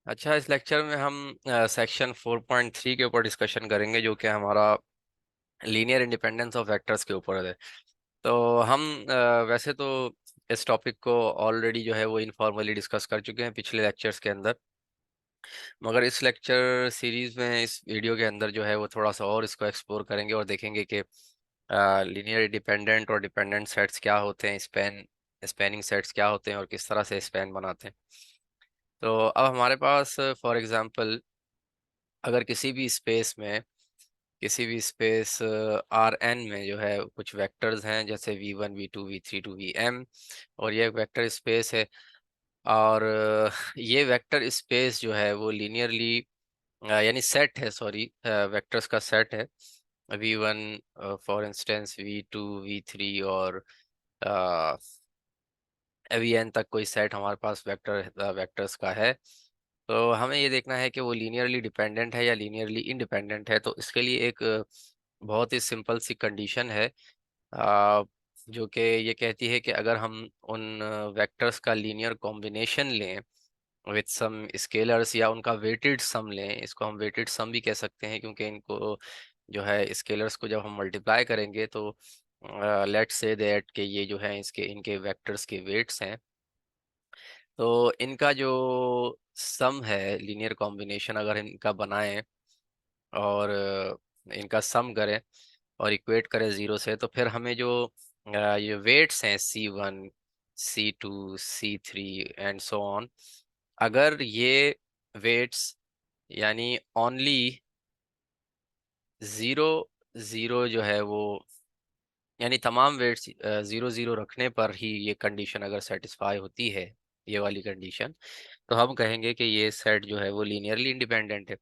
अच्छा, इस लेक्चर में हम सेक्शन 4.3 के ऊपर डिस्कशन करेंगे, जो कि हमारा लीनियर इंडिपेंडेंस ऑफ वेक्टर्स के ऊपर है। तो हम वैसे तो इस टॉपिक को ऑलरेडी जो है वो इनफॉर्मली डिस्कस कर चुके हैं पिछले लेक्चर्स के अंदर, मगर इस लेक्चर सीरीज में, इस वीडियो के अंदर जो है वो थोड़ा सा और इसको एक्सप्लोर करेंगे और देखेंगे कि लीनियर डिपेंडेंट और डिपेंडेंट सेट्स क्या होते हैं, स्पैनिंग सेट्स क्या होते हैं और किस तरह से स्पैन बनाते हैं। तो अब हमारे पास फॉर एग्जांपल, अगर किसी भी स्पेस Rn में जो है कुछ वेक्टर्स हैं, जैसे v1 v2 v3 to vm, और ये वेक्टर स्पेस है। और ये वेक्टर स्पेस जो है वो लीनियरली, यानी सेट है, सॉरी, वेक्टर्स का सेट है। v1 for instance v2 v3 और vn तक कोई सेट हमारे पास वेक्टर्स का है। तो हमें ये देखना है कि वो लीनियरली डिपेंडेंट है या लीनियरली इंडिपेंडेंट है। तो इसके लिए एक बहुत ही सिंपल सी कंडीशन है, अ, जो कि ये कहती है कि अगर हम उन वेक्टर्स का लीनियर कॉम्बिनेशन लें विथ सम स्केलर्स, या उनका वेटेड सम लें, इसको हम वेटेड सम भी कह सकते हैं, क्योंकि इनको जो है स्केलर्स को जब हम मल्टीप्लाई करेंगे तो लेट्स से दैट कि ये जो है इसके इनके वेक्टर्स के वेट्स हैं। तो इनका जो सम है, लीनियर कॉम्बिनेशन अगर इनका बनाएं और इनका सम करें और इक्वेट करें जीरो से, तो फिर हमें जो ये वेट्स हैं C1 C2 C3 and so on, अगर ये वेट्स यानी ओनली जीरो जीरो जो है वो, यानी तमाम वेट्स जीरो जीरो रखने पर ही ये कंडीशन अगर सेटिस्फाई होती है, ये वाली कंडीशन, तो हम कहेंगे कि ये सेट जो है वो लीनियरली इंडिपेंडेंट है।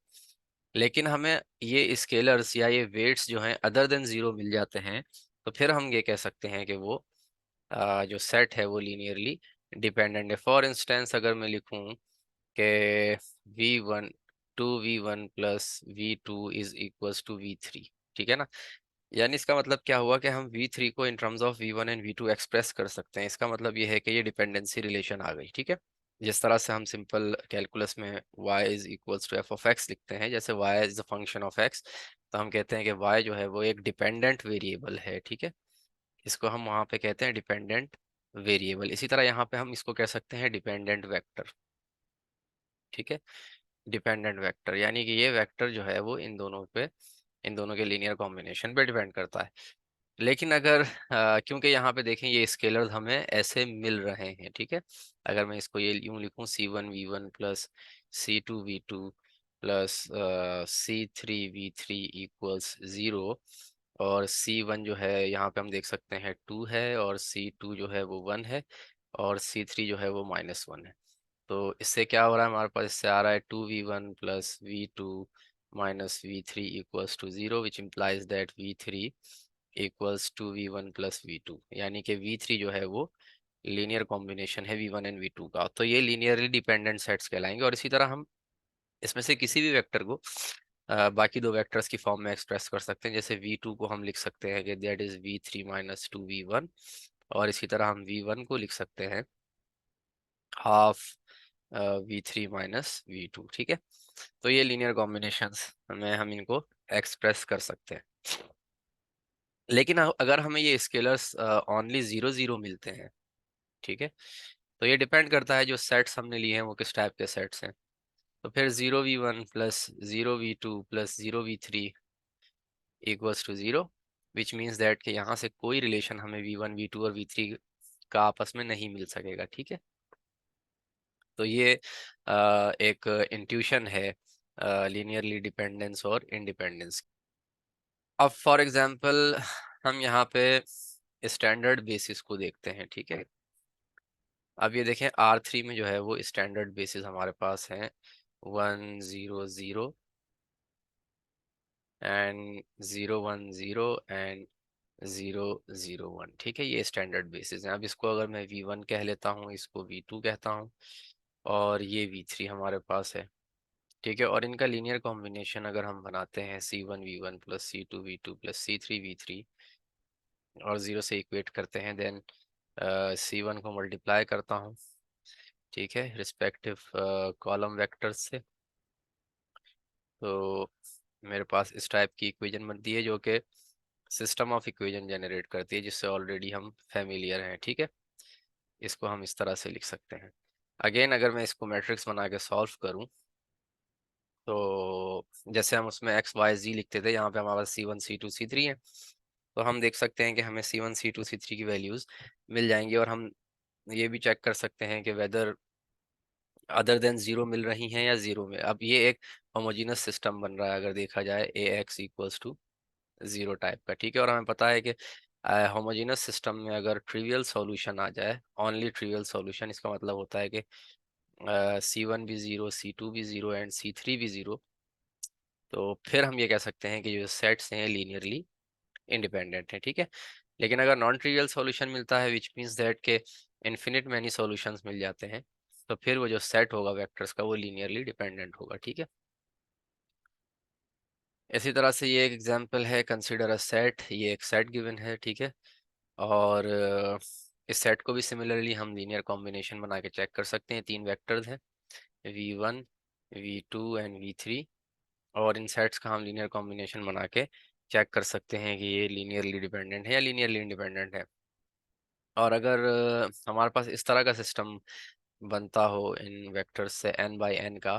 लेकिन हमें ये स्केलर्स या ये वेट्स जो हैं अदर देन जीरो मिल जाते हैं, तो फिर हम ये कह सकते हैं कि वो जो सेट है वो लीनियरली डिपेंडेंट है। फॉर इंस्टेंस, अगर मैं लिखूं कि v1 2v1 plus v2 is equals to v3, ठीक है ना। यानी इसका मतलब क्या हुआ कि हम v3 को in terms of v1 and v2 express कर सकते हैं। इसका मतलब ये है कि ये डिपेंडेंसी रिलेशन आ गई, ठीक है। जिस तरह से हम सिंपल कैलकुलस में y is equals to f of x लिखते हैं, जैसे y is the function of x, तो हम कहते हैं कि y जो है वो एक डिपेंडेंट वेरिएबल है, ठीक है। इसको हम वहाँ पे कहते हैं डिपेंडेंट वेरिएबल। इसी तरह यहाँ पे हम इसको कह सकते हैं डिपेंडेंट वेक्टर, ठीक है। डिपेंडेंट वेक्टर यानी कि ये वेक्टर जो है वो इन दोनों के लीनियर कॉम्बिनेशन पे डिपेंड करता है। लेकिन अगर क्योंकि यहाँ पे देखें ये स्केलर्स हमें ऐसे मिल रहे हैं, ठीक है। अगर मैं इसको ये यूं लिखूं C1 v1 plus C2 v2 plus C3 v3 equals 0, और C1 जो है यहाँ पे हम देख सकते हैं 2 है, और C2 जो है वो 1 है, और C3 जो है वो -1 है। तो इससे क्या हो रहा है हमारे पास, इससे आ रहा है 2v1 plus v2 minus v3 equals to 0, which implies that v3 equals to v1 plus v2, यानी कि v3 जो है वो लीनियर कॉम्बिनेशन है v1 एंड v2 का। तो ये लीनियरली डिपेंडेंट सेट्स कहलाएंगे। और इसी तरह हम इसमें से किसी भी वेक्टर को बाकी दो वेक्टर्स की फॉर्म में एक्सप्रेस कर सकते हैं। जैसे v2 को हम लिख सकते हैं कि that is v3 minus 2v1, और इसी तरह हम v1 को लिख सकते हैं हाफ v3 माइनस v2, ठीक है। तो ये लीनियर कॉम्बिनेशंस में हम इनको एक्सप्रेस कर सकते हैं। लेकिन अगर हमें ये स्केलर्स ओनली जीरो जीरो मिलते हैं, ठीक है, तो ये डिपेंड करता है जो सेट्स हमने लिए हैं वो किस टाइप के सेट्स हैं। तो फिर 0v1 plus 0v2 plus 0v3 equals to 0, which means that कि यहाँ से कोई रिलेशन हमें v1 v2 और v3 का आपस में नहीं मिल सकेगा, ठीक है। तो ये एक इंट्यूशन है लीनियरली डिपेंडेंस और इंडिपेंडेंस। अब फॉर एग्जांपल हम यहाँ पे स्टैंडर्ड बेसिस को देखते हैं, ठीक है। अब ये देखें R3 में जो है वो स्टैंडर्ड बेसिस हमारे पास हैं 1 0 0 एंड 0 1 0 एंड 0 0 1, ठीक है। ये स्टैंडर्ड बेसिस हैं। अब इसको अगर मैं v1 कह लेता हूँ, इसको v2 कहता हूँ, और ये v3 हमारे पास है, ठीक है। और इनका लीनियर कॉम्बिनेशन अगर हम बनाते हैं C1 v1 plus C2 v2 plus C3 v3, और 0 से इक्वेट करते हैं, देन C1 को मल्टीप्लाई करता हूँ, ठीक है, रिस्पेक्टिव कॉलम वेक्टर्स से। तो मेरे पास इस टाइप की इक्वेशन बनती है जो कि सिस्टम ऑफ इक्वेशन जनरेट करती है, जिससे ऑलरेडी हम फेमिलियर हैं। ठीक है, इसको हम इस तरह से लिख सकते हैं। अगेन अगर मैं इसको मैट्रिक्स बना के सॉल्व करूं, तो जैसे हम उसमें एक्स वाई जी लिखते थे, यहाँ पे हमारे पास C1 C2 C3 है। तो हम देख सकते हैं कि हमें C1 C2 C3 की वैल्यूज मिल जाएंगी, और हम ये भी चेक कर सकते हैं कि वेदर अदर देन जीरो मिल रही हैं या जीरो में। अब ये एक होमोजेनस सिस्टम बन रहा है अगर देखा जाए, AX = 0 टाइप का। ठीक है, और हमें पता है कि होमोजेनस सिस्टम में अगर ट्रिवियल सॉल्यूशन आ जाए, ओनली ट्रिवियल सॉल्यूशन, इसका मतलब होता है कि C1 भी ज़ीरो, C2 भी ज़ीरो एंड C3 भी ज़ीरो, तो फिर हम ये कह सकते हैं कि जो सेट्स हैं लीनियरली इंडिपेंडेंट है। ठीक है, लेकिन अगर नॉन ट्रिवियल सॉल्यूशन मिलता है, विच मीन्स दैट के इन्फिनिट मैनी सॉल्यूशंस मिल जाते हैं, तो फिर वो जो सेट होगा वेक्टर्स का, वो लीनियरली डिपेंडेंट होगा। ठीक है, इसी तरह से ये एक एग्जांपल है, कंसीडर अ सेट। ये एक सेट गिवन है, ठीक है, और इस सेट को भी सिमिलरली हम लीनियर कॉम्बिनेशन बना के चेक कर सकते हैं। तीन वेक्टर्स हैं, V1, V2 एंड V3, और इन सेट्स का हम लीनियर कॉम्बिनेशन बना के चेक कर सकते हैं कि ये लीनियरली डिपेंडेंट है या लीनियरली इंडिपेंडेंट है। और अगर हमारे पास इस तरह का सिस्टम बनता हो इन वेक्टर्स से n/n का,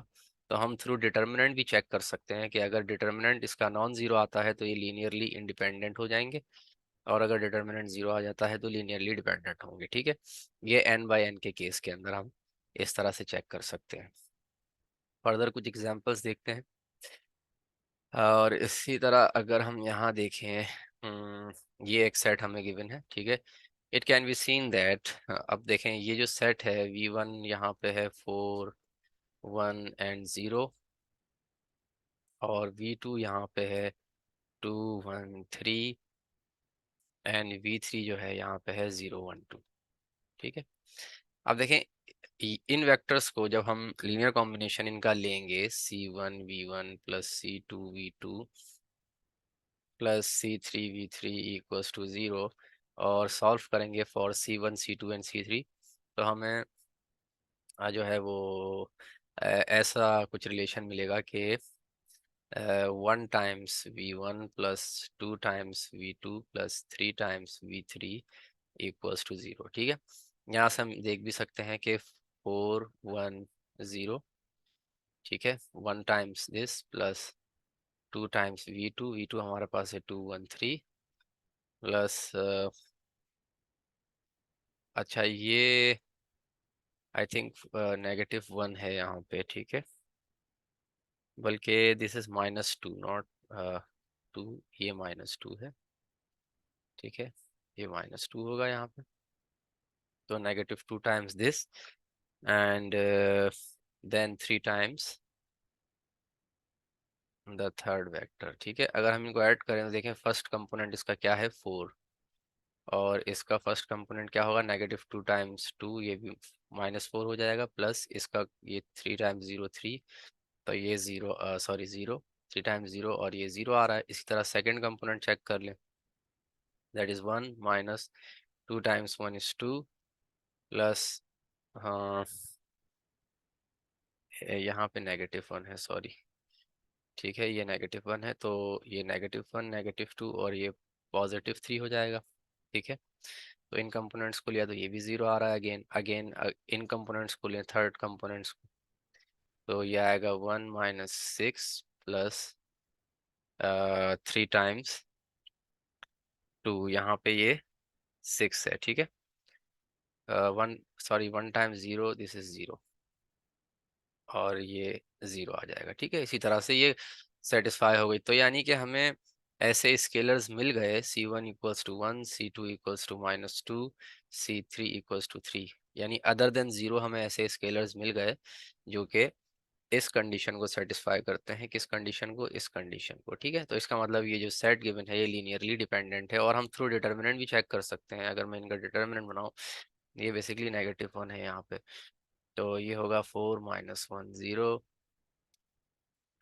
तो हम थ्रू डिटर्मिनेंट भी चेक कर सकते हैं कि अगर डिटर्मिनेंट इसका नॉन जीरो आता है तो ये लीनियरली इंडिपेंडेंट हो जाएंगे, और अगर डिटर्मिनेंट जीरो आ जाता है तो लीनियरली डिपेंडेंट होंगे। ठीक है, ये n/n के केस के अंदर हम इस तरह से चेक कर सकते हैं। फर्दर कुछ एग्जांपल्स देखते हैं, और इसी तरह अगर हम यहाँ देखें, ये एक सेट हमें गिवन है। ठीक है, it can be seen that, अब देखें ये जो सेट है, V1 यहाँ पे है 4 1 एंड 0, और V2 यहाँ पे है 2 1 3, एंड V3 जो है यहाँ पे है 0 1 2। ठीक है, अब देखें इन वेक्टर्स को जब हम लीनियर कॉम्बिनेशन इनका लेंगे, C1 V1 plus C2 V2 plus C3 V3 equals to 0, और सॉल्व करेंगे for C1 C2 and C3, तो हमें जो है वो ऐसा कुछ रिलेशन मिलेगा कि 1 times V1 plus 2 times V2 plus 3 times V3 equals to 0। ठीक है, यहाँ से हम देख भी सकते हैं कि 4 1 0, ठीक है, 1 times this plus 2 times V2 हमारे पास है 2 1 3 प्लस अच्छा ये आई थिंक -1 है यहाँ पे। ठीक है, बल्कि दिस इज -2 नॉट 2, ये -2 है। ठीक है, ये -2 होगा यहाँ पे, तो -2 times this and then 3 times the third vector. ठीक है, अगर हम इनको ऐड करें तो देखें फर्स्ट कंपोनेंट इसका क्या है 4, और इसका फर्स्ट कंपोनेंट क्या होगा -2 टाइम्स 2, ये भी -4 हो जाएगा, प्लस इसका ये 3 टाइम्स 0 3, तो ये 0 सॉरी 0, 3 टाइम्स 0, और ये 0 आ रहा है। इसी तरह सेकंड कंपोनेंट चेक कर लें, that is 1 -2 times 1 is 2 plus, हाँ यहाँ पे -1 है, सॉरी। ठीक है, ये -1 है, तो ये -1 -2 और ये +3 हो जाएगा। ठीक है, तो इन कंपोनेंट्स को लिया तो ये भी 0 आ रहा है। अगेन अगेन इन कंपोनेंट्स को लिया थर्ड कंपोनेंट्स को, तो ये आएगा 1 - 6 प्लस 3 टाइम्स 2, यहाँ पे ये 6 है। ठीक है, 1 टाइम्स 0, दिस इज 0, और ये 0 आ जाएगा। ठीक है, इसी तरह से ये सेटिस्फाई हो गई। तो यानी कि हमें ऐसे स्केलर्स मिल गए, C1 = 1, C2 = -2, C3 = 3, यानी अदर देन 0 हमें ऐसे स्केलर्स मिल गए जो कि इस कंडीशन को सेटिस्फाई करते हैं। किस कंडीशन को? इस कंडीशन को। ठीक है, तो इसका मतलब ये जो सेट गिवन है ये लीनियरली डिपेंडेंट है, और हम थ्रू डिटर्मिनेंट भी चेक कर सकते हैं। अगर मैं इनका डिटर्मिनेंट बनाऊं, ये बेसिकली -1 है यहाँ पे, तो ये होगा 4 -1 0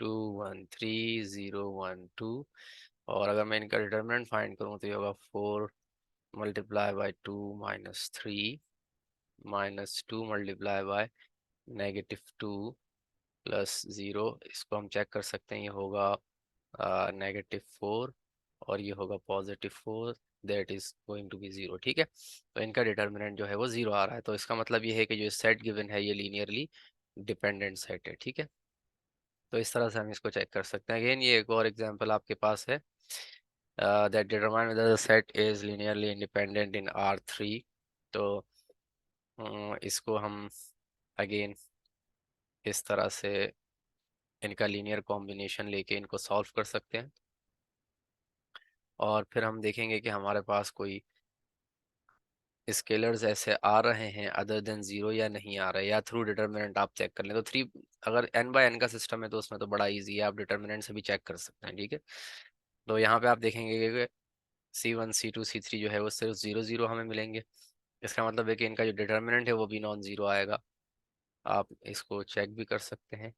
2 1 3 0 1 2, और अगर मैं इनका डिटर्मिनेंट फाइंड करूं तो ये होगा 4 × 2 - 3 -2 मल्टीप्लाई बाय -2 प्लस 0, इसको हम चेक कर सकते हैं, ये होगा -4 और ये होगा +4, that is going to be 0। ठीक है, तो इनका डिटर्मिनेंट जो है वो 0 आ रहा है, तो इसका मतलब ये है कि जो सेट गिवन है ये लीनियरली डिपेंडेंट सेट है। ठीक है, तो इस तरह से हम इसको चेक कर सकते हैं। अगेन ये एक और एग्जांपल आपके पास है, that determine whether the set is linearly independent in R3। तो इसको हम अगेन इस तरह से इनका लीनियर कॉम्बिनेशन लेके इनको सॉल्व कर सकते हैं, और फिर हम देखेंगे कि हमारे पास कोई स्केलर्स ऐसे आ रहे हैं अदर देन 0 या नहीं आ रहे, या थ्रू डिटर्मिनेंट आप चेक कर लें। तो थ्री, अगर n बाय n का सिस्टम है तो उसमें तो बड़ा इजी है, आप डिटर्मिनेंट से भी चेक कर सकते हैं। ठीक है, तो यहाँ पे आप देखेंगे कि C1 C2 C3 जो है वो सिर्फ 0 0 हमें मिलेंगे। इसका मतलब है कि इनका जो डिटर्मिनेंट है वो भी नॉन जीरो आएगा, आप इसको चेक भी कर सकते हैं।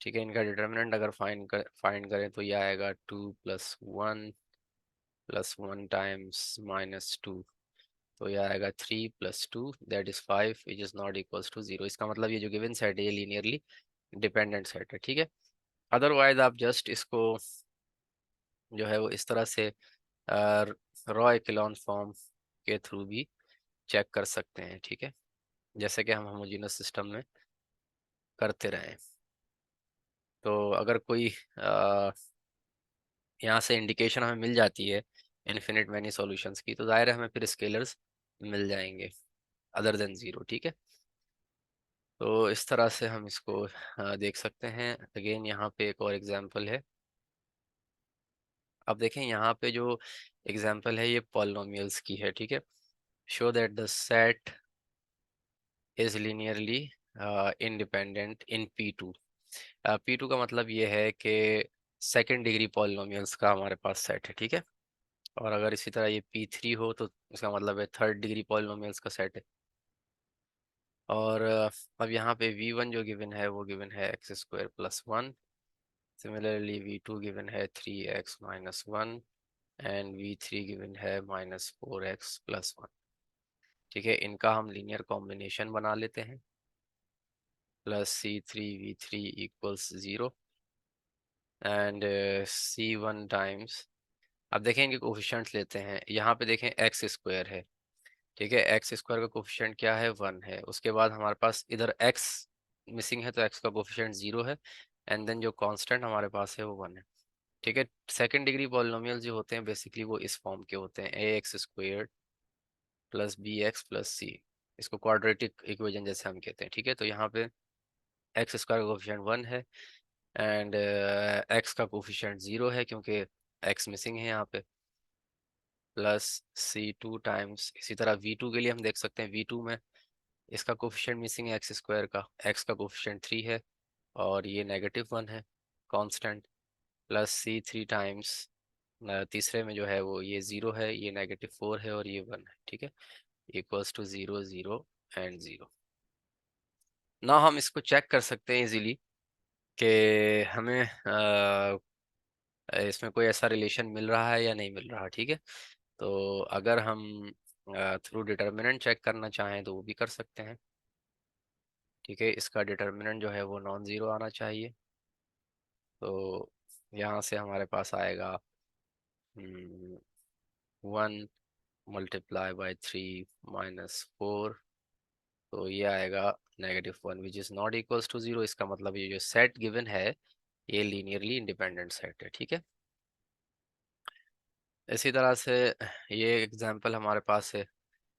ठीक है, इनका डिटर्मिनेंट अगर फाइंड करें तो ये आएगा 2 + 1 + 1 टाइम्स -2, तो ये आएगा 3 + 2 that is 5 which is not equals to 0। इसका मतलब ये जो गिवन सेट है ये लीनियरली डिपेंडेंट सेट है। ठीक है, अदरवाइज आप जस्ट इसको जो है वो इस तरह से रॉ एक्लोन फॉर्म के थ्रू भी चेक कर सकते हैं। ठीक है, जैसे कि हम होमोजेनस सिस्टम में करते रहे। तो अगर कोई यहाँ से इंडिकेशन हमें मिल जाती है इन्फिनिट मैनी सॉल्यूशंस की, तो जाहिर है हमें फिर स्केलर्स मिल जाएंगे अदर देन 0। ठीक है, तो इस तरह से हम इसको देख सकते हैं। अगेन यहाँ पे एक और एग्जांपल है। अब देखें यहाँ पे जो एग्जांपल है ये पॉलिनोमियल्स की है। ठीक है, show that the set is linearly independent in P2। P2 का मतलब ये है कि सेकेंड डिग्री पॉलिनोमियल्स का हमारे पास सेट है। ठीक है, और अगर इसी तरह ये P3 हो तो इसका मतलब है थर्ड डिग्री पॉलिनोमियल्स का सेट है। और अब यहाँ पे V1 जो गिवन है वो गिवन है x² + 1। सिमिलरली V2 गिवन है 3x - 1 एंड V3 गिवन है -4x + 1। ठीक है, इनका हम लीनियर कॉम्बिनेशन बना लेते हैं, +C3V3 = 0 एंड C1 टाइम्स, अब देखें इनके कोफिशिएंट्स लेते हैं। यहाँ पे देखें x² है। ठीक है, x² का कोफिशिएंट क्या है, 1 है। उसके बाद हमारे पास इधर x मिसिंग है तो x का कोफिशिएंट 0 है, एंड देन जो कांस्टेंट हमारे पास है वो 1 है। ठीक है, सेकंड डिग्री पॉलिनोमियल जो होते हैं बेसिकली वो इस फॉर्म के होते हैं, ax² + bx + c। इसको क्वाड्रेटिक इक्वेशन जैसे हम कहते हैं। ठीक है, तो यहाँ पे x² का कोफिशिएंट 1 है एंड x का कोफिशिएंट 0 है क्योंकि x मिसिंग है यहाँ पे, +C2 टाइम्स, इसी तरह V2 के लिए हम देख सकते हैं, V2 में इसका कोफिशिएंट मिसिंग है x² का, x का कोफिशिएंट 3 है और ये -1 है कांस्टेंट, +C3 टाइम्स, तीसरे में जो है वो ये 0 है, ये -4 है और ये 1 है। ठीक है, = 0 0 एंड 0। ना हम इसको चेक कर सकते हैं इजीली कि हमें इसमें कोई ऐसा रिलेशन मिल रहा है या नहीं मिल रहा। ठीक है, तो अगर हम थ्रू डिटर्मिनेंट चेक करना चाहें तो वो भी कर सकते हैं। ठीक है, इसका डिटर्मिनेंट जो है वो नॉन ज़ीरो आना चाहिए। तो यहाँ से हमारे पास आएगा 1 × 3 - 4, तो ये आएगा -1 which is not equals to 0। इसका मतलब ये जो सेट गिवन है ये लीनियरली इंडिपेंडेंट सेट है। ठीक है, इसी तरह से ये एग्जांपल हमारे पास है,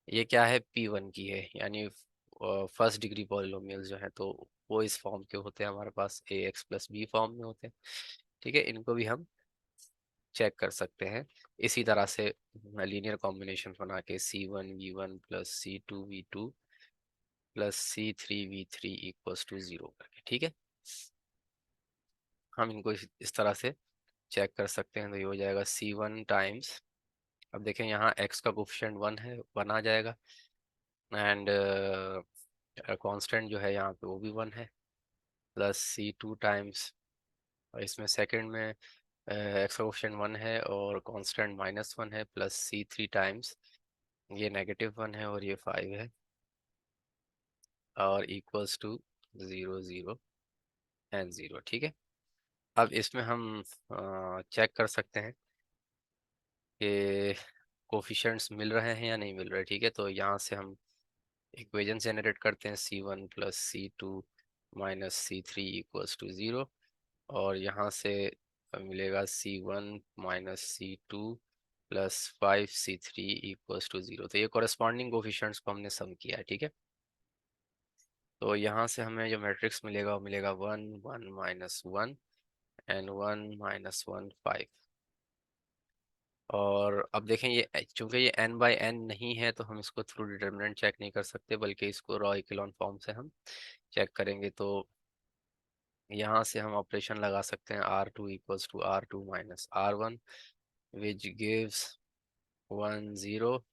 ये क्या है, P1 की है, यानी फर्स्ट डिग्री पॉलिनोमियल जो है तो वो इस फॉर्म के होते हैं, हमारे पास ax + b फॉर्म में होते हैं। ठीक है, इनको भी हम चेक कर सकते हैं इसी तरह से, लीनियर कॉम्बिनेशन बना के C1V1 + C2V2 + C3V3 = 0 करके। ठीक है, हम इनको इस तरह से चेक कर सकते हैं, तो ये हो जाएगा C1 टाइम्स, अब देखें यहाँ x का कोफिशिएंट 1 है, 1 आ जाएगा एंड कांस्टेंट जो है यहाँ पे वो भी 1 है, +C2 टाइम्स, और इसमें सेकंड में एक्स का कोफिशिएंट 1 है और कांस्टेंट -1 है, +C3 टाइम्स ये -1 है और ये 5 है, और इक्वल्स टू 0 0 एंड 0। ठीक है। अब इसमें हम चेक कर सकते हैं कि कोफिशिएंट्स मिल रहे हैं या नहीं मिल रहे। ठीक है, तो यहाँ से हम इक्वेशन जनरेट करते हैं, C1 + C2 - C3 = 0। और यहाँ से मिलेगा C1 - C2 + 5C3 = 0। तो ये कॉरेस्पॉन्डिंग कोफिशिएंट्स को हमने सम किया है। ठीक है, तो यहाँ से हमें जो मैट्रिक्स मिलेगा वो मिलेगा 1 1 -1 एंड 1 -1 5। और अब देखें, ये चूंकि ये n/n नहीं है तो हम इसको थ्रू डिटर्मिनेंट चेक नहीं कर सकते, बल्कि इसको रॉ इक्लोन फॉर्म से हम चेक करेंगे। तो यहाँ से हम ऑपरेशन लगा सकते हैं, R2 = R2 - R1, which gives 1 0,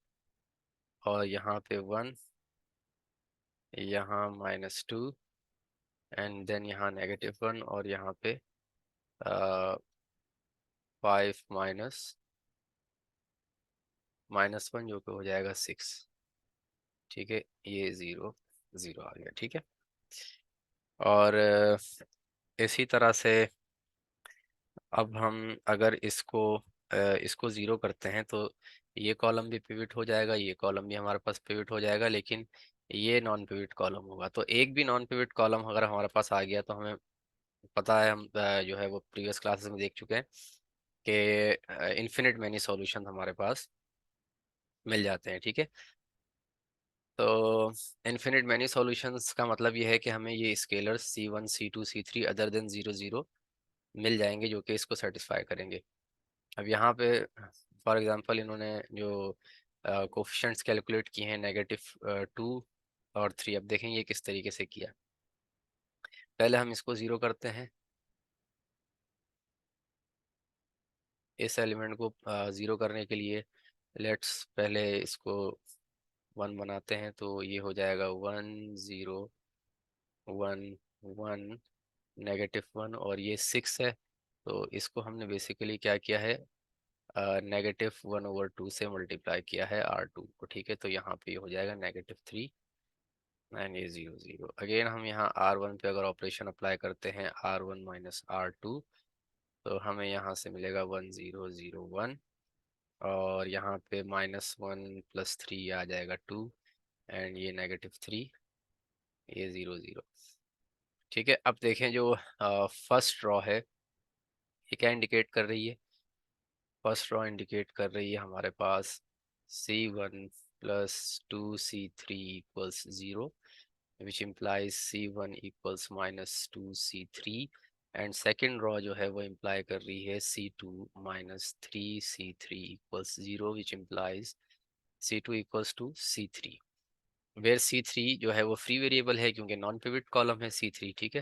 और यहाँ पे 1, यहाँ -2, एंड देन यहाँ -1, और यहाँ पे 5 -1, जो कि हो जाएगा 6। ठीक है, ये 0 0 आ गया। ठीक है, और इसी तरह से अब हम अगर इसको 0 करते हैं तो ये कॉलम भी पिवट हो जाएगा, ये कॉलम भी हमारे पास पिवट हो जाएगा, लेकिन ये नॉन पिवट कॉलम होगा। तो एक भी नॉन पिवट कॉलम अगर हमारे पास आ गया तो हमें पता है, हम जो है वो प्रीवियस क्लासेस में देख चुके हैं कि इन्फिनिट मैनी सॉल्यूशन हमारे पास मिल जाते हैं। ठीक है, तो इन्फिनिट मैनी सॉल्यूशंस का मतलब ये है कि हमें ये scalar C1 C2 C3 other than 0 0 मिल जाएंगे जो कि इसको सेटिस्फाई करेंगे। अब यहाँ पे फॉर एग्जांपल इन्होंने जो कोफिशिएंट्स कैलकुलेट किए हैं, -2 और 3। अब देखें ये किस तरीके से किया। पहले हम इसको 0 करते हैं, इस एलिमेंट को 0 करने के लिए लेट्स पहले इसको 1 बनाते हैं। तो ये हो जाएगा 1 0 1 1 -1, और ये 6 है। तो इसको हमने बेसिकली क्या किया है, -1/2 से मल्टीप्लाई किया है R2 को। ठीक है, तो यहाँ पे हो जाएगा -3 एंड ये 0 0। अगेन हम यहाँ R1 पे अगर ऑपरेशन अप्लाई करते हैं, R1 - R2, तो हमें यहाँ से मिलेगा 1 0 0 1, और यहाँ पे -1 + 3 आ जाएगा 2, एंड ये -3, ये 0 0। ठीक है, अब देखें जो फर्स्ट रॉ है ये क्या इंडिकेट कर रही है। फर्स्ट रॉ इंडिकेट कर रही है हमारे पास C1 + 2C3 = 0, which implies C1 = -2C3, and second raw जो है वो इम्प्लाई कर रही है C2 - 3C3 = 0, which implies C2 = C3, where C3 जो है वो फ्री वेरिएबल है क्योंकि नॉन पिवट कॉलम है C3। ठीक है,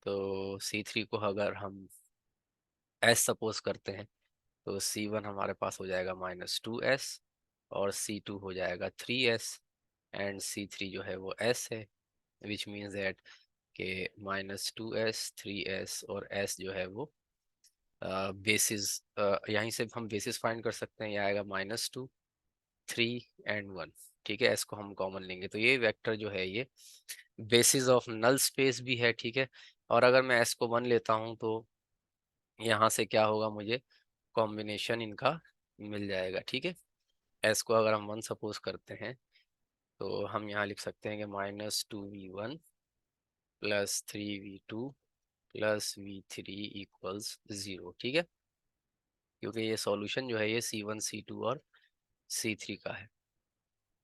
तो C3 को अगर हम एस सपोज करते हैं तो C1 हमारे पास हो जाएगा -2S, और C2 हो जाएगा 3S, एंड C3 जो है वो S है, विच मीन्स दैट के -2S 3S और S जो है वो बेसिस, यहीं से हम बेसिस फाइंड कर सकते हैं। ये आएगा -2 3 एंड 1। ठीक है, S को हम कॉमन लेंगे तो ये वेक्टर जो है ये बेसिस ऑफ नल स्पेस भी है। ठीक है, और अगर मैं S को 1 लेता हूँ तो यहाँ से क्या होगा, मुझे कॉम्बिनेशन इनका मिल जाएगा। ठीक है, एस को अगर हम 1 सपोज करते हैं तो हम यहाँ लिख सकते हैं कि -2v1 + 3v2 + v3 = 0। ठीक है, क्योंकि ये सॉल्यूशन जो है ये C1 C2 और C3 का है।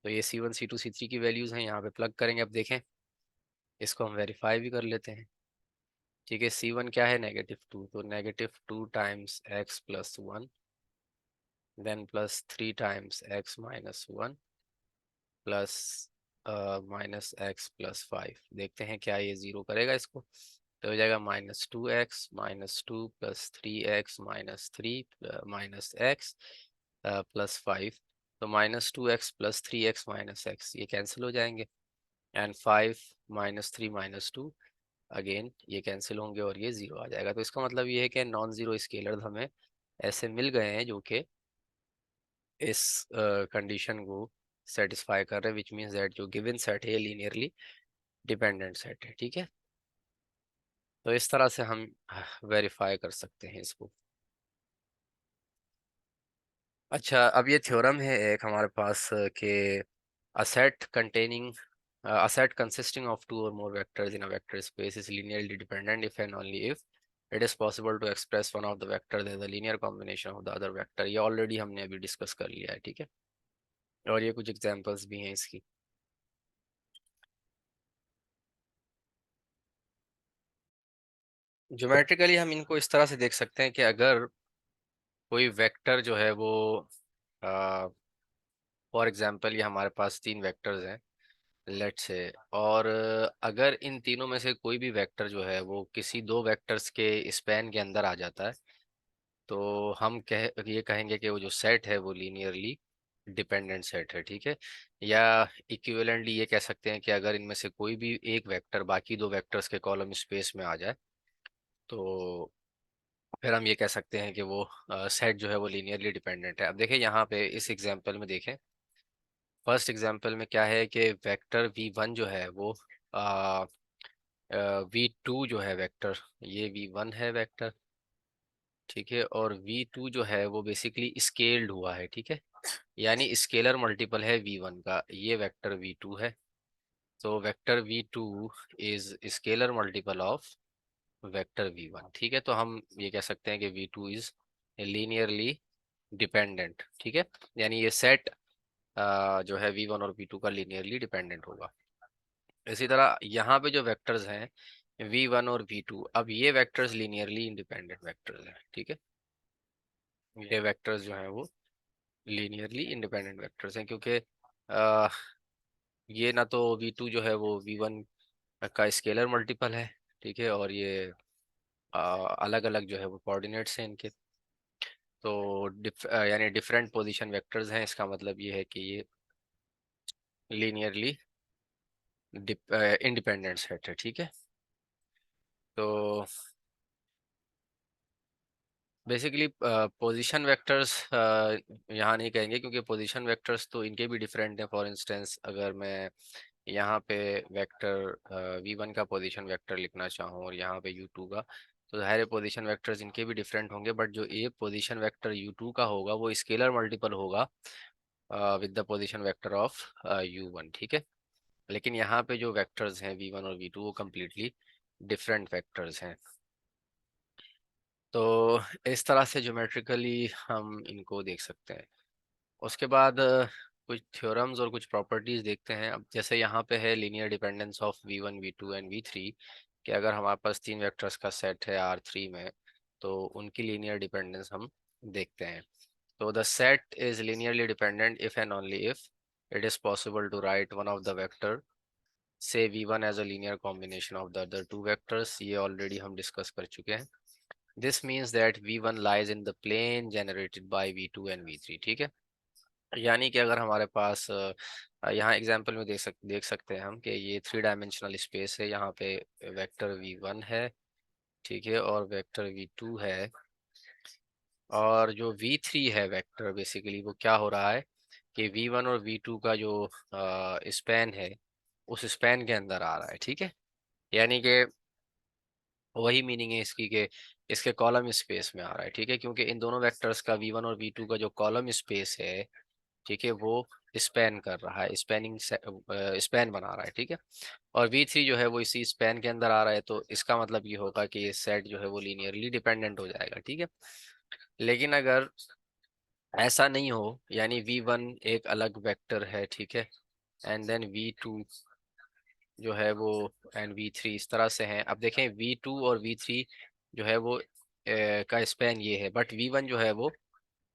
तो ये C1 C2 C3 की वैल्यूज़ हैं, यहाँ पे प्लग करेंगे। अब देखें, इसको हम वेरीफाई भी कर लेते हैं। ठीक है, C1 क्या है, -2, तो -2 times x + 1, then +3 times x - 1, plus -x + 5। देखते हैं क्या ये 0 करेगा इसको। तो हो जाएगा -2x -2 + 3x -3 -x +5। तो -2x + 3x -x ये कैंसिल हो जाएंगे, एंड 5 -3 -2 अगेन ये कैंसिल होंगे, और ये 0 आ जाएगा। तो इसका मतलब ये है कि नॉन ज़ीरो स्केलर हमें ऐसे मिल गए हैं जो कि इस कंडीशन को सेटिस्फाई कर रहे हैं, विच मीन्स दैट जो गिवन सेट है ये लीनियरली डिपेंडेंट सेट है, ठीक है। तो इस तरह से हम वेरीफाई कर सकते हैं इसको। अच्छा, अब ये थ्योरम है एक हमारे पास कि a set containing a set consisting of two or more vectors in a vector space is linearly dependent if and only if it is possible to express one of the vectors as a linear combination of the other vector। ये already हमने अभी discuss कर लिया है, ठीक है। और ये कुछ एग्जांपल्स भी हैं इसकी। ज्योमेट्रिकली हम इनको इस तरह से देख सकते हैं कि अगर कोई वेक्टर जो है वो फॉर एग्जांपल ये हमारे पास तीन वेक्टर्स हैं, लेट्स से, और अगर इन तीनों में से कोई भी वेक्टर जो है वो किसी दो वेक्टर्स के स्पैन के अंदर आ जाता है, तो हम ये कहेंगे कि वो जो सेट है वो लीनियरली डिपेंडेंट सेट है, ठीक है। या इक्विवेलेंटली ये कह सकते हैं कि अगर इनमें से कोई भी एक वेक्टर बाकी दो वेक्टर्स के कॉलम स्पेस में आ जाए, तो फिर हम ये कह सकते हैं कि वो सेट जो है वो लीनियरली डिपेंडेंट है। अब देखें यहाँ पे इस एग्जांपल में देखें, फर्स्ट एग्जांपल में क्या है कि वेक्टर v1 जो है वो v2 जो है वेक्टर, ये v1 है वेक्टर, ठीक है, और v2 जो है वो बेसिकली स्केल्ड हुआ है, ठीक है, यानी स्केलर मल्टीपल है v1 का, ये वेक्टर v2 है। तो vector v2 is scalar multiple of vector v1, ठीक है। तो हम ये कह सकते हैं कि v2 इज लीनियरली डिपेंडेंट, ठीक है, यानी ये सेट जो है v1 और v2 का लीनियरली डिपेंडेंट होगा। इसी तरह यहाँ पे जो वेक्टर्स हैं v1 और v2, अब ये वेक्टर्स लीनियरली इंडिपेंडेंट वेक्टर्स हैं, ठीक है। ये वेक्टर्स जो हैं वो लीनियरली इंडिपेंडेंट वेक्टर्स हैं, क्योंकि अ, ये ना तो v2 जो है वो v1 का स्केलर मल्टीपल है, ठीक है, और ये अलग अलग जो है वो कोऑर्डिनेट्स हैं इनके। तो यानी डिफरेंट पोजीशन वेक्टर्स हैं, इसका मतलब ये है कि ये लीनियरली इंडिपेंडेंट सेट है, ठीक है। तो बेसिकली पोजीशन वेक्टर्स यहाँ नहीं कहेंगे, क्योंकि पोजीशन वेक्टर्स तो इनके भी डिफरेंट हैं। फॉर इंस्टेंस अगर मैं यहाँ पे वेक्टर v1 का पोजीशन वेक्टर लिखना चाहूँ और यहाँ पे u2 का, तो जाहिर है पोजीशन वेक्टर्स इनके भी डिफरेंट होंगे, बट जो एक पोजीशन वेक्टर u2 का होगा वो स्केलर मल्टीपल होगा with the position vector of u1, ठीक है। लेकिन यहाँ पे जो वेक्टर्स हैं v1 और v2 वो कम्प्लीटली डिफरेंट वेक्टर्स हैं। तो इस तरह से ज्योमेट्रिकली हम इनको देख सकते हैं। उसके बाद कुछ थ्योरम्स और कुछ प्रॉपर्टीज देखते हैं। अब जैसे यहाँ पे है linear dependence of v1 v2 and v3, कि अगर हमारे पास तीन वेक्टर्स का सेट है R3 में, तो उनकी लीनियर डिपेंडेंस हम देखते हैं। तो the set is linearly dependent if and only if it is possible to write one of the vector say v1 as a linear combination of the other two vectors. ये already हम discuss कर चुके हैं। This means that v1 lies in the plane generated by v2 and v3, ठीक है। यानी कि अगर हमारे पास यहाँ एग्जांपल में देख सकते हैं हम कि ये थ्री डायमेंशनल स्पेस है, यहाँ पे वेक्टर v1 है, ठीक है, और वेक्टर v2 है, और जो v3 है वेक्टर, बेसिकली वो क्या हो रहा है कि v1 और v2 का जो स्पैन है उस स्पैन के अंदर आ रहा है, ठीक है। यानी कि वही मीनिंग है इसकी कि इसके कॉलम स्पेस में आ रहा है, ठीक है, क्योंकि इन दोनों वेक्टर्स का v1 और v2 का जो कॉलम स्पेस है, ठीक है, वो स्पैन कर रहा है, स्पैन बना रहा है, ठीक है। और v3 जो है वो इसी स्पैन के अंदर आ रहा है, तो इसका मतलब ये होगा कि ये सेट जो है वो लीनियरली डिपेंडेंट हो जाएगा, ठीक है। लेकिन अगर ऐसा नहीं हो, यानी v1 एक अलग वेक्टर है, ठीक है, एंड देन v2 जो है वो एंड v3 इस तरह से हैं। अब देखें v2 और v3 जो है वो का स्पैन ये है, बट v1 जो है वो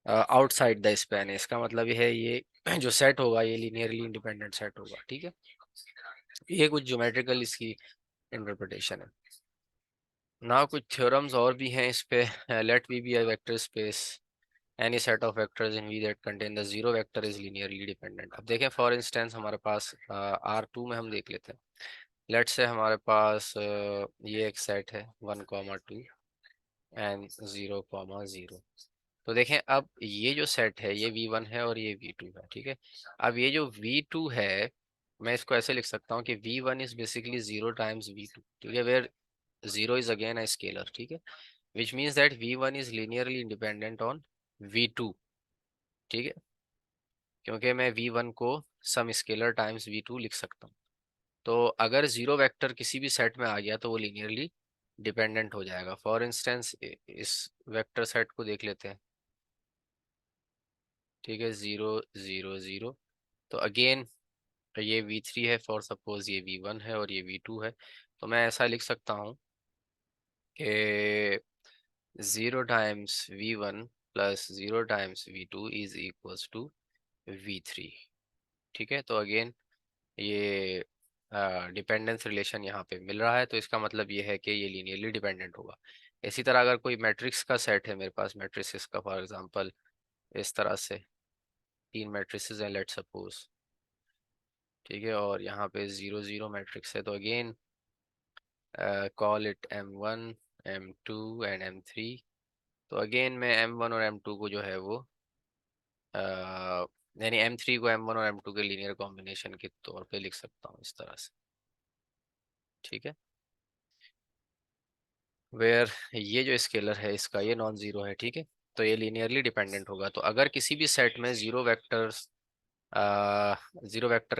आउटसाइड द स्पैन है। इसका मतलब ये है ये जो सेट होगा ये लीनियरली इंडिपेंडेंट सेट होगा, ठीक है। ये कुछ ज्योमेट्रिकल इसकी इंटरप्रिटेशन है। ना कुछ थ्योरम्स और भी हैं इस पे। Let V be a vector space, any set of vectors in V that contain the zero vector is linearly dependent. अब देखें फॉर इंस्टेंस हमारे पास R2 में हम देख लेते हैं। लेट से हमारे पास ये एक सेट है 1, 2 एंड 0, 0। तो देखें अब ये जो सेट है ये V1 है और ये V2 है, ठीक है। अब ये जो V2 है मैं इसको ऐसे लिख सकता हूँ कि V1 is basically 0 times V2, ठीक है, where 0 is again a scalar, ठीक है, which means that V1 is linearly independent on V2, ठीक है, क्योंकि मैं V1 को सम स्केलर टाइम्स V2 लिख सकता हूँ। तो अगर जीरो वेक्टर किसी भी सेट में आ गया तो वो लीनियरली डिपेंडेंट हो जाएगा। फॉर इंस्टेंस इस वेक्टर सेट को देख लेते हैं, ठीक है, 0 0 0। तो अगेन ये V3 है, फॉर सपोज ये V1 है और ये V2 है। तो मैं ऐसा लिख सकता हूँ कि 0 times V1 plus 0 times V2 is equals to V3, ठीक है। तो अगेन ये डिपेंडेंस रिलेशन यहाँ पे मिल रहा है, तो इसका मतलब ये है कि ये लीनियरली डिपेंडेंट होगा। इसी तरह अगर कोई मैट्रिक्स का सेट है मेरे पास, मैट्रिसेस का, फॉर एग्जांपल इस तरह से 3 मैट्रिसेस हैं लेट सपोज, ठीक है, और यहाँ पे 0 0 मैट्रिक्स है। तो again call it M1 M2 and M3। तो अगेन मैं M1 और M2 को जो है वो यानी M3 को M1 और M2 के लीनियर कॉम्बिनेशन के तौर पे लिख सकता हूँ इस तरह से, ठीक है, वेयर ये जो स्केलर है इसका ये नॉन जीरो है, ठीक है। तो ये लीनियरली डिपेंडेंट होगा। तो अगर किसी भी सेट में जीरो वेक्टर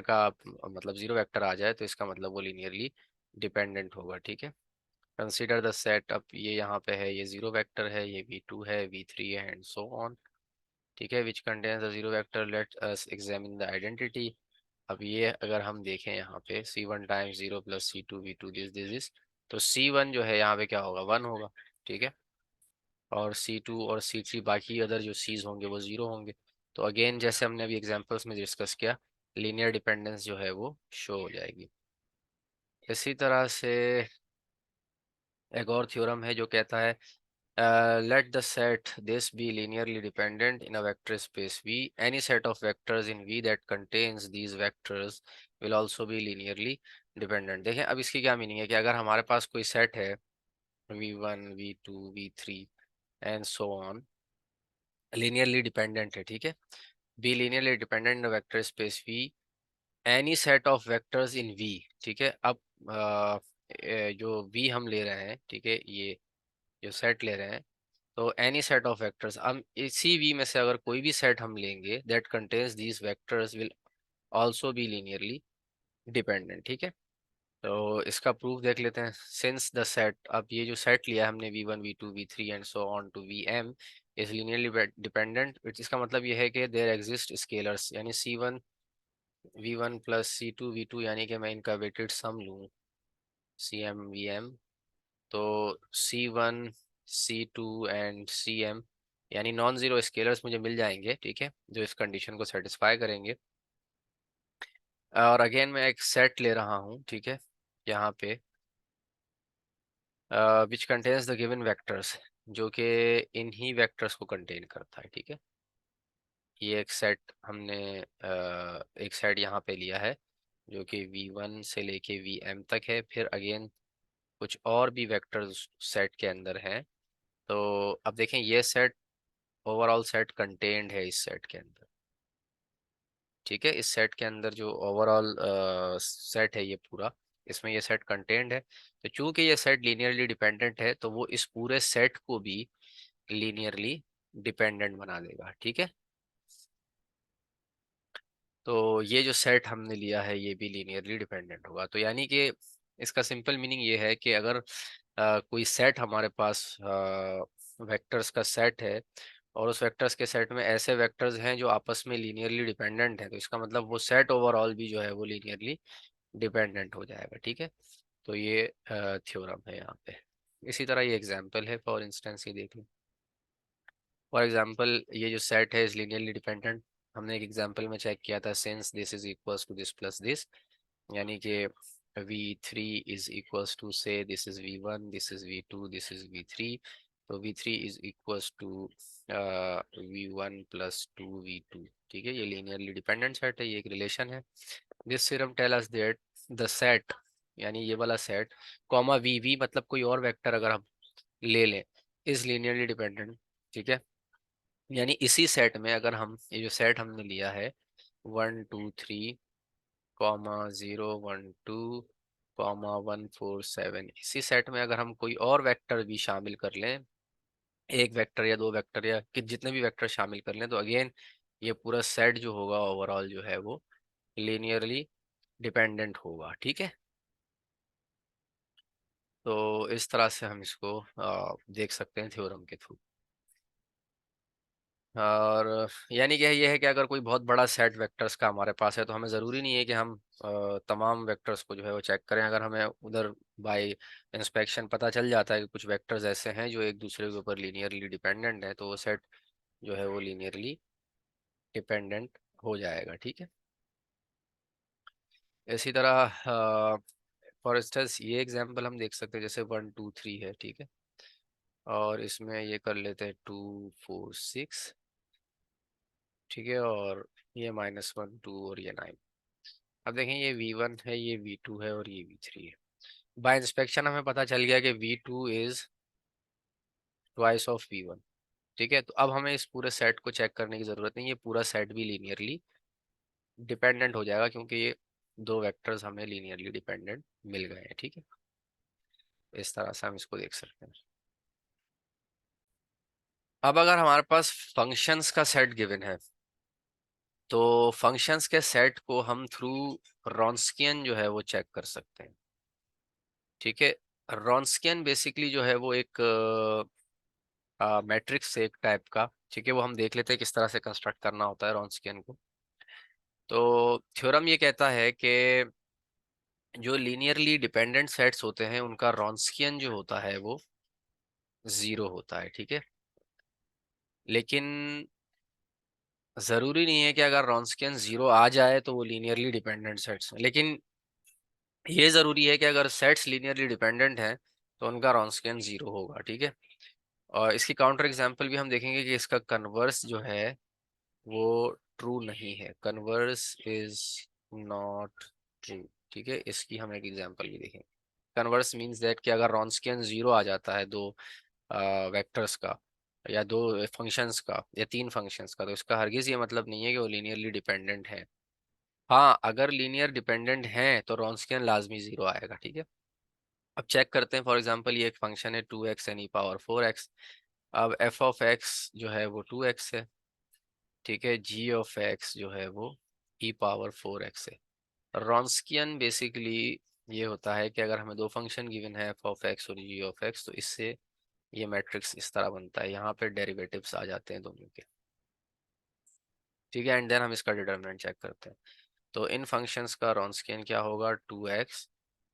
का मतलब जीरो वेक्टर आ जाए तो इसका मतलब वो लीनियरली डिपेंडेंट होगा, ठीक है। कंसीडर द सेट, अब ये यहाँ पे है, ये जीरो वेक्टर है, ये V2 है, V3 है एंड सो ऑन, ठीक है, which contains the zero vector, let us examine the identity. अब ये अगर हम देखें यहाँ पे C1 times 0 plus C2 V2 this तो C1 जो है यहाँ पे क्या होगा, 1 होगा, ठीक है, और C2 और C3 बाकी अदर जो C's होंगे वो 0 होंगे। तो अगेन जैसे हमने अभी एग्जांपल्स में डिस्कस किया, लीनियर डिपेंडेंस जो है वो शो हो जाएगी। इसी तरह से एक और थ्योरम है जो कहता है let the set this be linearly dependent in a vector space V. Any set of vectors in V that contains these vectors will also be linearly dependent। देखें अब इसकी क्या मीनिंग है कि अगर हमारे पास कोई सेट है V1 V2 V3 and so on, linearly dependent है, ठीक है, be linearly dependent in vector space V, any set of vectors in V, ठीक है। अब जो V हम ले रहे हैं, ठीक है, ये जो सेट ले रहे हैं, तो एनी सेट ऑफ वेक्टर्स, हम इसी वी में से अगर कोई भी सेट हम लेंगे that contains these vectors will also be linearly dependent, ठीक है। तो इसका प्रूफ देख लेते हैं। सिंस द सेट, अब ये जो सेट लिया है हमने V1 V2 V3 and so on to Vm is linearly dependent, इसका मतलब ये है कि देयर एग्जिस्ट स्केलर्स, यानी C1 V1 plus C2 V2, यानी कि मैं इनका वेटेड सम लूँ Cm Vm, तो C1 C2 एंड Cm यानी नॉन जीरो स्केलर्स मुझे मिल जाएंगे, ठीक है, जो इस कंडीशन को सेटिस्फाई करेंगे। और अगेन मैं एक सेट ले रहा हूँ, ठीक है, यहाँ पे which contains the given vectors, जो कि इन्हीं वेक्टर्स को कंटेन करता है, ठीक है। ये एक सेट हमने एक सेट यहाँ पे लिया है जो कि V1 से लेके Vm तक है, फिर अगेन कुछ और भी वेक्टर्स सेट के अंदर हैं। तो अब देखें ये सेट, ओवरऑल सेट कंटेंड है इस सेट के अंदर, ठीक है, इस सेट के अंदर जो ओवरऑल सेट है ये पूरा, इसमें ये सेट कंटेंड है। तो चूंकि ये सेट लीनियरली डिपेंडेंट है तो वो इस पूरे सेट को भी लीनियरली डिपेंडेंट बना देगा, ठीक है। तो ये जो सेट हमने लिया है ये भी लीनियरली डिपेंडेंट होगा। तो यानी कि इसका सिंपल मीनिंग ये है कि अगर कोई सेट हमारे पास वेक्टर्स का सेट है और उस वेक्टर्स के सेट में ऐसे वेक्टर्स हैं जो आपस में लीनियरली डिपेंडेंट हैं, तो इसका मतलब वो सेट ओवरऑल भी जो है वो लीनियरली डिपेंडेंट हो जाएगा, ठीक है। तो ये थ्योरम है यहाँ पे। इसी तरह ये एग्जांपल है, फॉर इंस्टेंस ये देख लो, फॉर एग्जांपल ये जो सेट है इज लीनियरली डिपेंडेंट। हमने एक एग्जांपल में चेक किया था, since this is equals to this plus this, यानी कि V3 is equals to say this is V1 this is V2 this is V3, तो V3 is equals to V1 plus 2 V2, ठीक है, ये linearly dependent set है, ये एक relation है। This theorem tell us that the set, यानी ये वाला सेट कॉमा V मतलब कोई और वेक्टर अगर हम ले लें, इज लीनियरली डिपेंडेंट, ठीक है। यानी इसी सेट में अगर हम ये जो सेट हमने लिया है 1 2 3 कॉमा 0 1 2 कॉमा 1 4 7, इसी सेट में अगर हम कोई और वेक्टर भी शामिल कर लें, एक वेक्टर या दो वेक्टर या कि जितने भी वेक्टर शामिल कर लें, तो अगेन ये पूरा सेट जो होगा ओवरऑल जो है वो लीनियरली डिपेंडेंट होगा। ठीक है, तो इस तरह से हम इसको देख सकते हैं थ्योरम के थ्रू। और यानी कि ये है कि अगर कोई बहुत बड़ा सेट वेक्टर्स का हमारे पास है तो हमें ज़रूरी नहीं है कि हम तमाम वेक्टर्स को जो है वो चेक करें। अगर हमें उधर बाय इंस्पेक्शन पता चल जाता है कि कुछ वेक्टर्स ऐसे हैं जो एक दूसरे के ऊपर लीनियरली डिपेंडेंट है, तो वो सेट जो है वो लीनियरली डिपेंडेंट हो जाएगा। ठीक है, इसी तरह फॉर इंस्टेंस ये एग्जांपल हम देख सकते हैं, जैसे 1 2 3 है। ठीक है, और इसमें ये कर लेते हैं 2 4 6। ठीक है, और ये -1 2 और ये 9। अब देखें, ये V1 है, ये V2 है और ये V3 है। बाय इंस्पेक्शन हमें पता चल गया कि V2 is twice of V1। ठीक है, तो अब हमें इस पूरे सेट को चेक करने की ज़रूरत नहीं, ये पूरा सेट भी लीनियरली डिपेंडेंट हो जाएगा क्योंकि ये दो वेक्टर्स हमें लीनियरली डिपेंडेंट मिल गए हैं। ठीक है, इस तरह से हम इसको देख सकते हैं। अब अगर हमारे पास फंक्शंस का सेट गिवन है, तो फंक्शंस के सेट को हम थ्रू रॉन्स्कियन जो है वो चेक कर सकते हैं। ठीक है, रॉन्स्कियन बेसिकली जो है वो एक मैट्रिक्स एक टाइप का। ठीक है, वो हम देख लेते हैं किस तरह से कंस्ट्रक्ट करना होता है रॉन्स्कियन को। तो थ्योरम ये कहता है कि जो लीनियरली डिपेंडेंट सेट्स होते हैं उनका रॉन्स्कियन जो होता है वो 0 होता है। ठीक है, लेकिन ज़रूरी नहीं है कि अगर रॉन्स्कियन 0 आ जाए तो वो लीनियरली डिपेंडेंट सेट्स हैं, लेकिन ये ज़रूरी है कि अगर सेट्स लीनियरली डिपेंडेंट हैं तो उनका रॉन्स्कियन 0 होगा। ठीक है, और इसकी काउंटर एग्जांपल भी हम देखेंगे कि इसका कन्वर्स जो है वो ट्रू नहीं है, कन्वर्स इज नॉट ट्रू। ठीक है, इसकी हम एक एग्जांपल भी देखेंगे। कन्वर्स मींस दैट कि अगर रॉन्स्कियन 0 आ जाता है दो वेक्टर्स का या दो फंक्शंस का या तीन फंक्शंस का, तो इसका हरगिज़ ये मतलब नहीं है कि वो लीनियरली डिपेंडेंट है। हाँ, अगर लीनियर डिपेंडेंट हैं तो रॉन्स्कियन लाजमी 0 आएगा। ठीक है, अब चेक करते हैं। फॉर एग्जांपल ये एक फंक्शन है 2x n e⁴x। अब f ऑफ x जो है वो 2x है। ठीक है, g ऑफ x जो है वो e⁴x है। रॉन्स्कियन बेसिकली ये होता है कि अगर हमें दो फंक्शन गिवन है f ऑफ x और g ऑफ x, तो इससे ये मैट्रिक्स इस तरह बनता है। यहाँ पे डेरिवेटिव्स आ जाते हैं दोनों के। ठीक है, एंड देन हम इसका डिटरमिनेंट चेक करते हैं। तो इन फंक्शंस का रॉन्स्कियन क्या होगा, 2x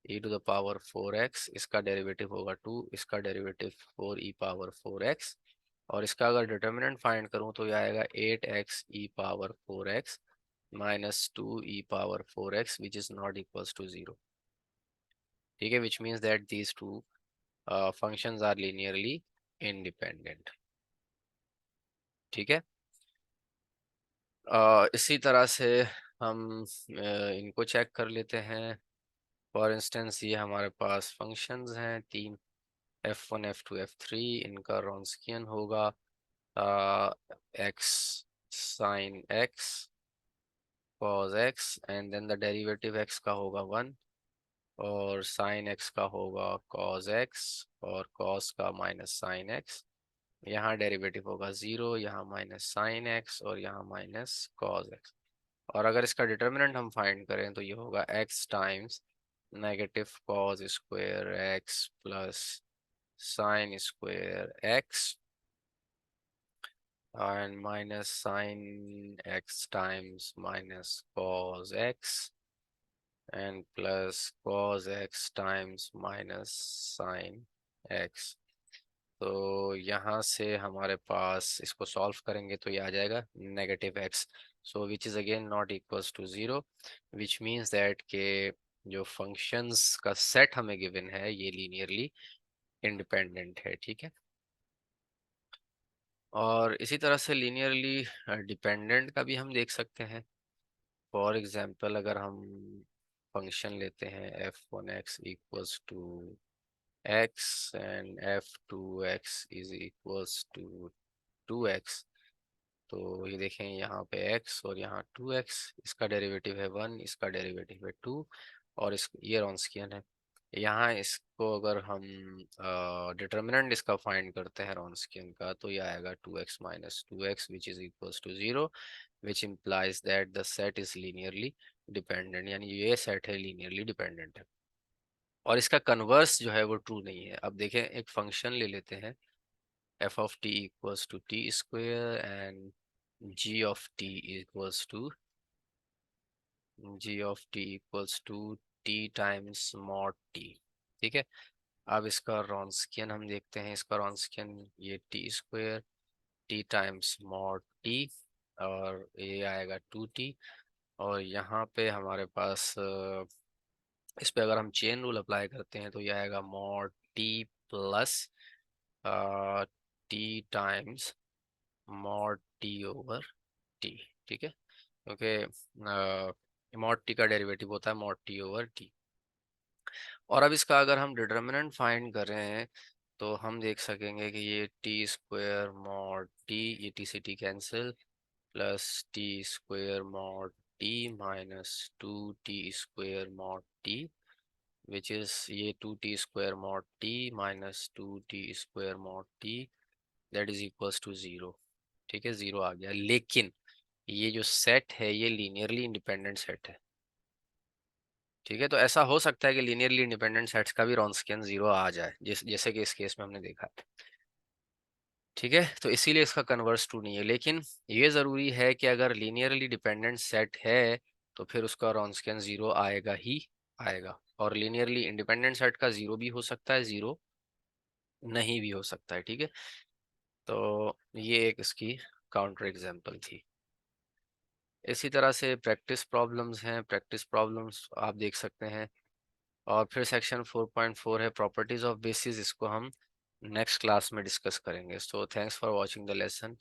e⁴x, इसका डेरिवेटिव होगा 2, इसका डेरिवेटिव 4 e⁴x, और इसका अगर डिटर्मिनेंट फाइंड करूं तो ये आएगा 8x e⁴x -2 e⁴x which is not equals to 0। ठीक है, which means that these two functions are linearly independent. ठीक है, इसी तरह से हम इनको चेक कर लेते हैं। फॉर इंस्टेंस ये हमारे पास फंक्शंस हैं तीन, f1 f2 f3। इनका रॉन्स्कियन होगा x sin x cos x, and then the derivative x का होगा 1, और sin x का होगा cos x, और cos का माइनस sin x। यहाँ डेरिवेटिव होगा 0, यहाँ माइनस sin x और यहाँ माइनस cos x। और अगर इसका डिटर्मिनेंट हम फाइंड करें तो ये होगा x times negative cos square x plus sin square x and minus sin x times minus cos x and plus cos x times minus sin x। तो यहाँ से हमारे पास इसको सॉल्व करेंगे तो ये आ जाएगा negative x, so which is again not equals to 0, which means that के जो फंक्शंस का सेट हमें गिवन है ये लीनियरली इंडिपेंडेंट है। ठीक है, और इसी तरह से लीनियरली डिपेंडेंट का भी हम देख सकते हैं। फॉर एग्जांपल अगर हम फंक्शन लेते हैं f1x equals to x and f2x is equals to 2x, तो ये देखें यहाँ पे x और यहाँ 2x, इसका डेरिवेटिव है 1, इसका डेरिवेटिव है 2, और इस ये रॉन्स्कियन है। यहाँ इसको अगर हम डिटर्मिनेंट इसका फाइंड करते हैं रॉन्स्कियन का, तो ये आएगा 2x minus 2x which is equals to 0, which implies that the set is linearly dependent, यानी ये सेट है लीनियरली डिपेंडेंट है। और इसका कन्वर्स जो है वो ट्रू नहीं है। अब देखें, एक फंक्शन ले लेते हैं, f of t equals to t square and g of t equals to t times mod t। ठीक है, अब इसका रॉन्स्कियन हम देखते हैं। इसका रॉन्स्कियन ये t square T times mod T, और ये आएगा 2t। और यहाँ पे हमारे पास इस पे अगर हम चेन रूल अप्लाई करते हैं तो ये आएगा mod T plus T times mod T over T. ठीक है, क्योंकि मॉड टी का डेरिवेटिव होता है मॉड टी ओवर टी। और अब इसका अगर हम डिटर्मिनेंट फाइंड कर रहे हैं तो हम देख सकेंगे कि ये टी स्क्वेयर मॉड टी, ये टी से t cancel, plus t square mod t minus 2t square mod t, which is ये 2t square mod t minus 2t square mod t, that is equals to 0। ठीक है, 0 आ गया। लेकिन ये जो set है ये लीनियरली इंडिपेंडेंट सेट है। ठीक है, तो ऐसा हो सकता है कि लीनियरली इंडिपेंडेंट सेट्स का भी रॉन्स्कियन 0 आ जाए, जैसे कि इस केस में हमने देखा। ठीक है, तो इसीलिए इसका कन्वर्स ट्रू नहीं है। लेकिन ये ज़रूरी है कि अगर लीनियरली डिपेंडेंट सेट है तो फिर उसका रॉन्स्कियन 0 आएगा ही आएगा, और लीनियरली इंडिपेंडेंट सेट का 0 भी हो सकता है, 0 नहीं भी हो सकता है। ठीक है, तो ये एक इसकी काउंटर एग्जांपल थी। इसी तरह से प्रैक्टिस प्रॉब्लम्स हैं, प्रैक्टिस प्रॉब्लम्स आप देख सकते हैं। और फिर सेक्शन 4.4 है प्रॉपर्टीज ऑफ बेसिस, इसको हम नेक्स्ट क्लास में डिस्कस करेंगे। So thanks for watching the lesson.